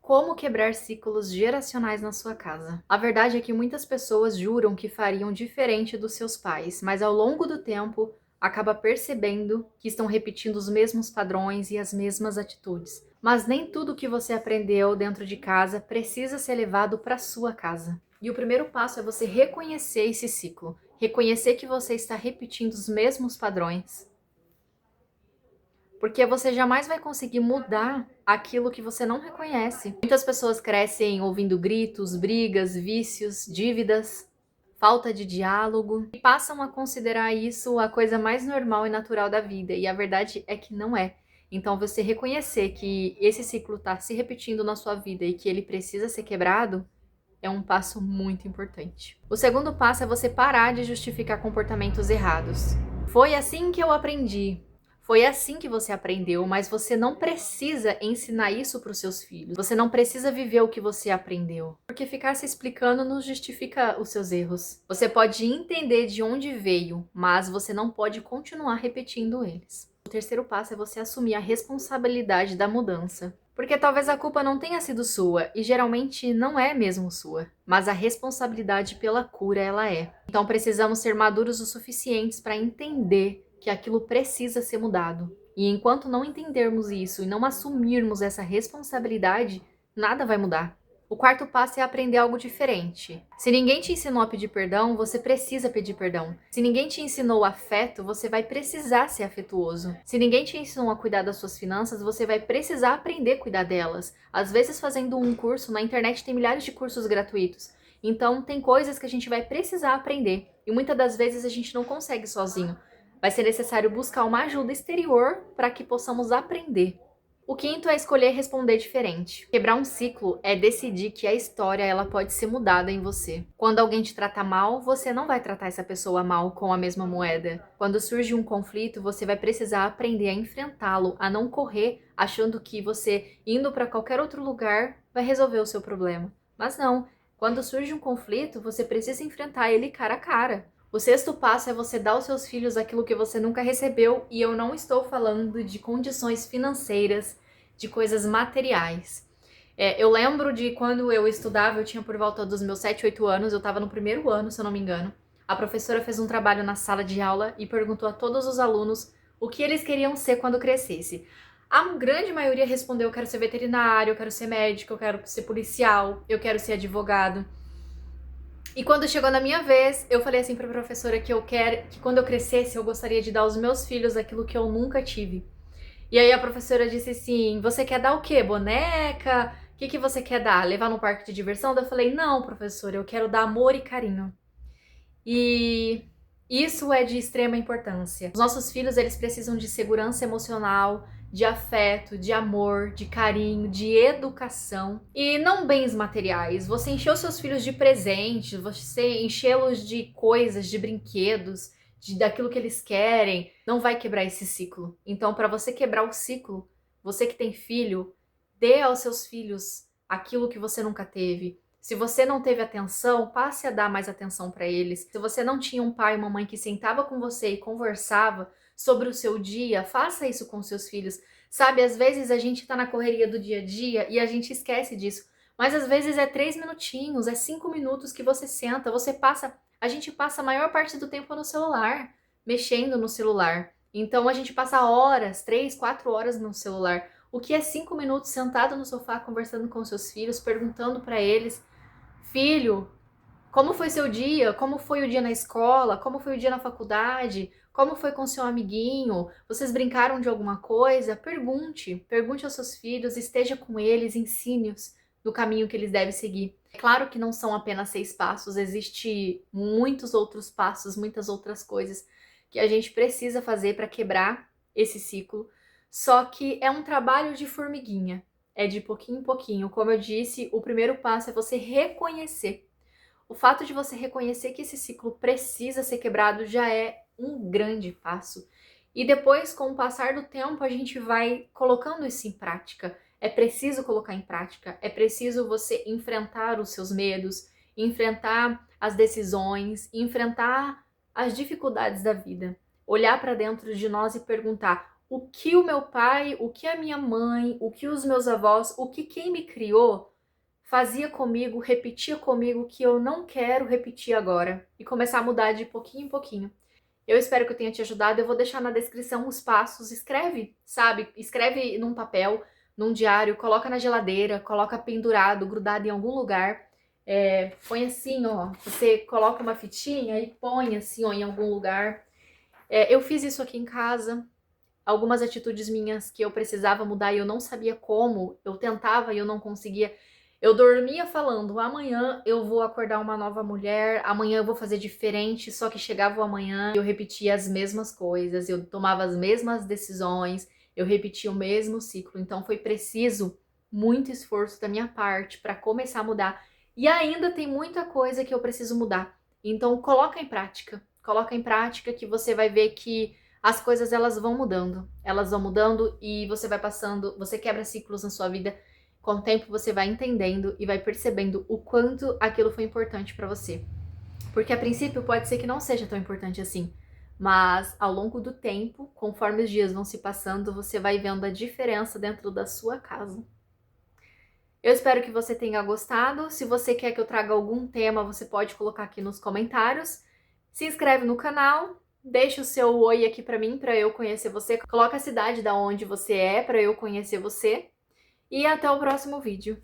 Como quebrar ciclos geracionais na sua casa? A verdade é que muitas pessoas juram que fariam diferente dos seus pais, mas ao longo do tempo acaba percebendo que estão repetindo os mesmos padrões e as mesmas atitudes. Mas nem tudo que você aprendeu dentro de casa precisa ser levado para sua casa. E o primeiro passo é você reconhecer esse ciclo, reconhecer que você está repetindo os mesmos padrões. Porque você jamais vai conseguir mudar aquilo que você não reconhece. Muitas pessoas crescem ouvindo gritos, brigas, vícios, dívidas, falta de diálogo e passam a considerar isso a coisa mais normal e natural da vida. E a verdade é que não é. Então, você reconhecer que esse ciclo está se repetindo na sua vida e que ele precisa ser quebrado é um passo muito importante. O segundo passo é você parar de justificar comportamentos errados. Foi assim que eu aprendi. Foi assim que você aprendeu, mas você não precisa ensinar isso para os seus filhos. Você não precisa viver o que você aprendeu. Porque ficar se explicando não justifica os seus erros. Você pode entender de onde veio, mas você não pode continuar repetindo eles. O terceiro passo é você assumir a responsabilidade da mudança. Porque talvez a culpa não tenha sido sua, e geralmente não é mesmo sua, mas a responsabilidade pela cura ela é. Então precisamos ser maduros o suficientes para entender que aquilo precisa ser mudado. E enquanto não entendermos isso e não assumirmos essa responsabilidade, nada vai mudar. O quarto passo é aprender algo diferente. Se ninguém te ensinou a pedir perdão, você precisa pedir perdão. Se ninguém te ensinou afeto, você vai precisar ser afetuoso. Se ninguém te ensinou a cuidar das suas finanças, você vai precisar aprender a cuidar delas. Às vezes fazendo um curso, na internet tem milhares de cursos gratuitos. Então tem coisas que a gente vai precisar aprender. E muitas das vezes a gente não consegue sozinho. Vai ser necessário buscar uma ajuda exterior para que possamos aprender. O quinto é escolher responder diferente. Quebrar um ciclo é decidir que a história ela pode ser mudada em você. Quando alguém te trata mal, você não vai tratar essa pessoa mal com a mesma moeda. Quando surge um conflito, você vai precisar aprender a enfrentá-lo, a não correr achando que você indo para qualquer outro lugar vai resolver o seu problema. Mas não. Quando surge um conflito, você precisa enfrentar ele cara a cara. O sexto passo é você dar aos seus filhos aquilo que você nunca recebeu, e eu não estou falando de condições financeiras, de coisas materiais. Eu lembro de quando eu estudava, eu tinha por volta dos meus 7, 8 anos, eu estava no primeiro ano, se eu não me engano. A professora fez um trabalho na sala de aula e perguntou a todos os alunos o que eles queriam ser quando crescesse. A grande maioria respondeu: eu quero ser veterinário, eu quero ser médico, eu quero ser policial, eu quero ser advogado. E quando chegou na minha vez, eu falei assim pra professora que que quando eu crescesse, eu gostaria de dar aos meus filhos aquilo que eu nunca tive. E aí a professora disse assim: você quer dar o quê? Boneca? O que você quer dar? Levar no parque de diversão? Daí eu falei: não, professora, eu quero dar amor e carinho. E isso é de extrema importância. Os nossos filhos, eles precisam de segurança emocional, de afeto, de amor, de carinho, de educação e não bens materiais. Você encheu seus filhos de presentes, você enchê-los de coisas, de brinquedos, daquilo que eles querem, não vai quebrar esse ciclo. Então, para você quebrar o ciclo, você que tem filho, dê aos seus filhos aquilo que você nunca teve. Se você não teve atenção, passe a dar mais atenção para eles. Se você não tinha um pai e uma mãe que sentava com você e conversava sobre o seu dia, faça isso com seus filhos. Sabe, às vezes a gente tá na correria do dia a dia e a gente esquece disso. Mas às vezes é 3 minutinhos, é 5 minutos que você senta, a gente passa a maior parte do tempo no celular, mexendo no celular. Então a gente passa horas, 3, 4 horas no celular. O que é 5 minutos sentado no sofá conversando com seus filhos, perguntando para eles: filho, como foi seu dia? Como foi o dia na escola? Como foi o dia na faculdade? Como foi com seu amiguinho? Vocês brincaram de alguma coisa? Pergunte aos seus filhos, esteja com eles, ensine-os do caminho que eles devem seguir. É claro que não são apenas 6 passos, existe muitos outros passos, muitas outras coisas que a gente precisa fazer para quebrar esse ciclo. Só que é um trabalho de formiguinha, é de pouquinho em pouquinho. Como eu disse, o primeiro passo é você reconhecer. O fato de você reconhecer que esse ciclo precisa ser quebrado já é um grande passo. E depois, com o passar do tempo, a gente vai colocando isso em prática. É preciso colocar em prática, é preciso você enfrentar os seus medos, enfrentar as decisões, enfrentar as dificuldades da vida. Olhar para dentro de nós e perguntar: o que o meu pai, o que a minha mãe, o que os meus avós, o que quem me criou fazia comigo, repetia comigo, que eu não quero repetir agora. E começar a mudar de pouquinho em pouquinho. Eu espero que eu tenha te ajudado. Eu vou deixar na descrição os passos. Escreve, sabe? Escreve num papel, num diário, coloca na geladeira, coloca pendurado, grudado em algum lugar. Põe assim, ó. Você coloca uma fitinha e põe assim, ó, em algum lugar. Eu fiz isso aqui em casa. Algumas atitudes minhas que eu precisava mudar e eu não sabia como. Eu tentava e eu não conseguia. Eu dormia falando, amanhã eu vou acordar uma nova mulher, amanhã eu vou fazer diferente, só que chegava o amanhã e eu repetia as mesmas coisas, eu tomava as mesmas decisões, eu repetia o mesmo ciclo. Então foi preciso muito esforço da minha parte para começar a mudar. E ainda tem muita coisa que eu preciso mudar. Então coloca em prática que você vai ver que as coisas elas vão mudando e você vai passando, você quebra ciclos na sua vida. Com o tempo você vai entendendo e vai percebendo o quanto aquilo foi importante para você. Porque a princípio pode ser que não seja tão importante assim, mas ao longo do tempo, conforme os dias vão se passando, você vai vendo a diferença dentro da sua casa. Eu espero que você tenha gostado. Se você quer que eu traga algum tema, você pode colocar aqui nos comentários. Se inscreve no canal, deixa o seu oi aqui pra mim, pra eu conhecer você. Coloca a cidade da onde você é, pra eu conhecer você. E até o próximo vídeo.